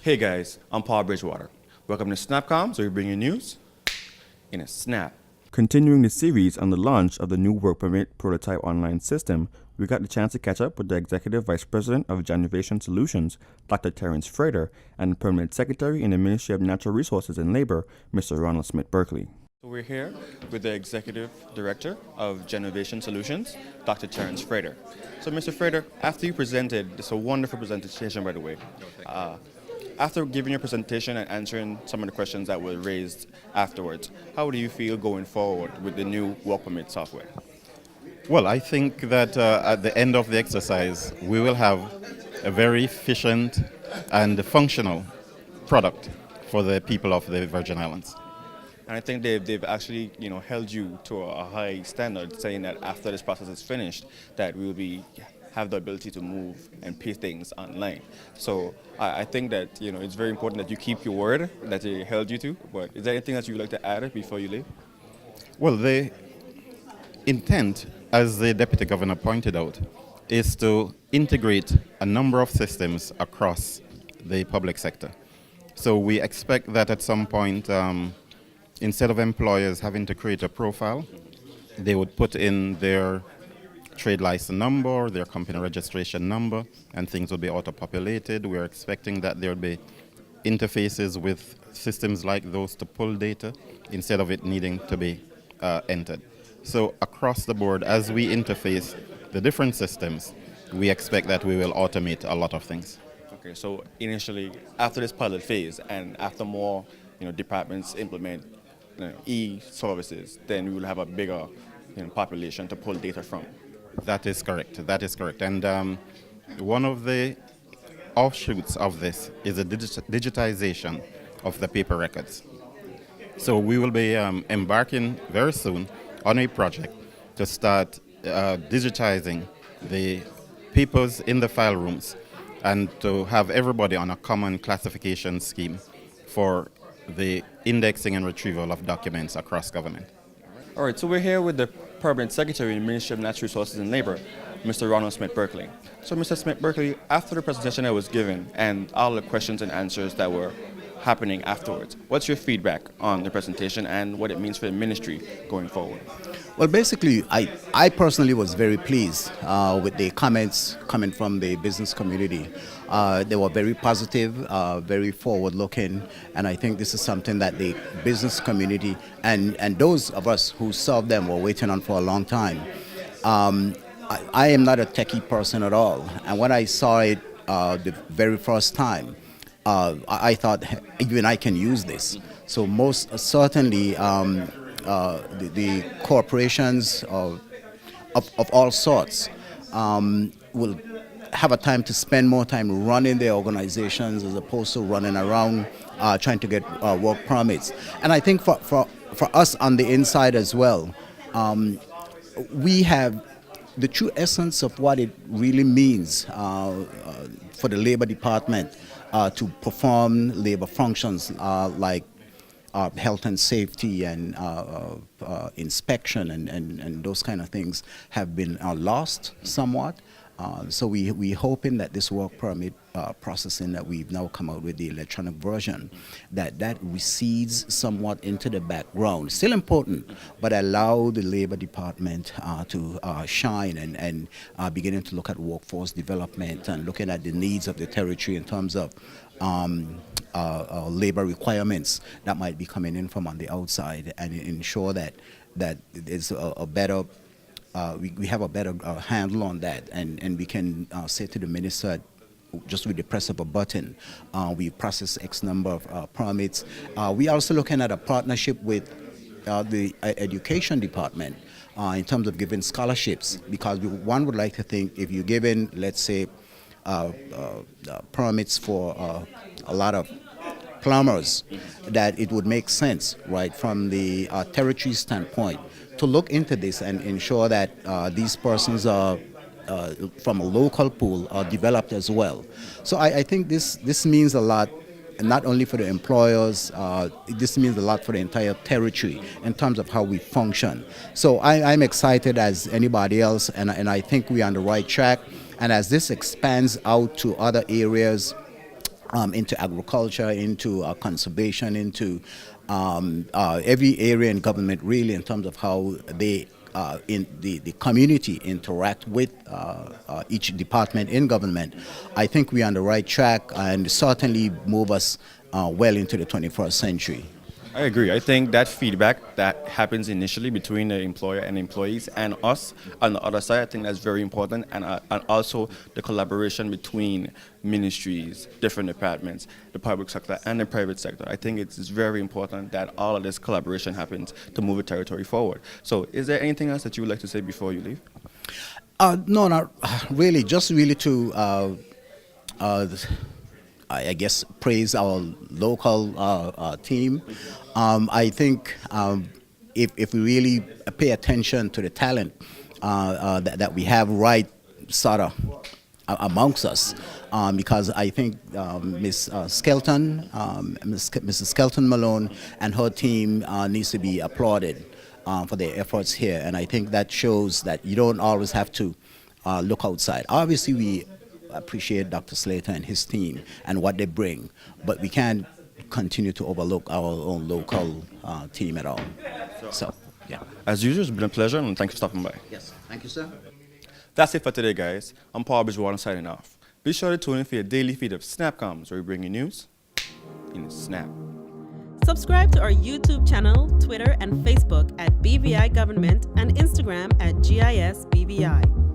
Hey guys, I'm Paul Bridgewater. Welcome to SnapComms, where we bring you news in a snap. Continuing the series on the launch of the new work permit prototype online system, we got the chance to catch up with the Executive Vice President of Genovation Solutions, Dr. Terence Frater, and the Permanent Secretary in the Ministry of Natural Resources and Labor, Mr. Ronald Smith-Berkeley. So we're here with the Executive Director of Genovation Solutions, Dr. Terence Frater. So Mr. Frater, after you presented, it's a wonderful presentation by the way, after giving your presentation and answering some of the questions that were raised afterwards, how do you feel going forward with the new work permit software? Well, I think that at the end of the exercise, we will have a very efficient and functional product for the people of the Virgin Islands. And I think they've actually held you to a high standard, saying that after this process is finished, that we will have the ability to move and pay things online. So I think that it's very important that you keep your word that they held you to. But is there anything that you would like to add before you leave? Well, the intent, as the Deputy Governor pointed out, is to integrate a number of systems across the public sector. So we expect that at some point, instead of employers having to create a profile, they would put in their trade license number, their company registration number, and things will be auto-populated. We're expecting that there will be interfaces with systems like those to pull data instead of it needing to be entered. So across the board, as we interface the different systems, we expect that we will automate a lot of things. Okay, so initially, after this pilot phase and after more departments implement e-services, then we will have a bigger population to pull data from. That is correct. That is correct. And one of the offshoots of this is the digitization of the paper records. So we will be embarking very soon on a project to start digitizing the papers in the file rooms and to have everybody on a common classification scheme for the indexing and retrieval of documents across government. All right, so we're here with the Permanent Secretary in the Ministry of Natural Resources and Labor, Mr. Ronald Smith-Berkeley. So Mr. Smith-Berkeley, after the presentation that was given and all the questions and answers that were happening afterwards, what's your feedback on the presentation and what it means for the ministry going forward? Well, basically, I personally was very pleased with the comments coming from the business community. They were very positive, very forward-looking, and I think this is something that the business community and those of us who serve them were waiting on for a long time. I am not a techie person at all, and when I saw it the very first time, I thought even I can use this. So most certainly, the corporations of all sorts will have a time to spend more time running their organizations as opposed to running around trying to get work permits. And I think for us on the inside as well, we have the true essence of what it really means for the Labor Department to perform labor functions like health and safety and inspection and those kind of things have been lost somewhat. So we're hoping that this work permit processing that we've now come out with the electronic version, that recedes somewhat into the background. Still important, but allow the Labor Department to shine and beginning to look at workforce development and looking at the needs of the territory in terms of labor requirements that might be coming in from on the outside, and ensure that there's a better we have a better handle on that, and we can say to the minister, just with the press of a button, we process X number of permits. We're also looking at a partnership with the education department in terms of giving scholarships, because one would like to think if you're given, let's say, permits for a lot of plumbers, that it would make sense, right, from the territory standpoint, to look into this and ensure that these persons are from a local pool are developed as well. So I think this means a lot, not only for the employers, this means a lot for the entire territory in terms of how we function. So I'm excited as anybody else, and I think we're on the right track. And as this expands out to other areas, into agriculture, into conservation, into every area in government, really, in terms of how they in the community interact with each department in government. I think we're on the right track and certainly move us well into the 21st century. I agree. I think that feedback that happens initially between the employer and employees and us on the other side, I think that's very important. And also the collaboration between ministries, different departments, the public sector and the private sector. I think it's very important that all of this collaboration happens to move the territory forward. So is there anything else that you would like to say before you leave? No, not really. Just really to I guess praise our local team. I think if we really pay attention to the talent that we have right sort of amongst us, because I think Mrs. Skelton Malone and her team needs to be applauded for their efforts here, and I think that shows that you don't always have to look outside. Obviously, we appreciate Dr. Slater and his team and what they bring, but we can't continue to overlook our own local team at all. So, yeah. As usual, it's been a pleasure, and thanks for stopping by. Yes, thank you, sir. That's it for today, guys. I'm Paul Bridgewater signing off. Be sure to tune in for your daily feed of SnapComms, where we bring you news in a snap. Subscribe to our YouTube channel, Twitter, and Facebook at BVI Government and Instagram at GIS BVI.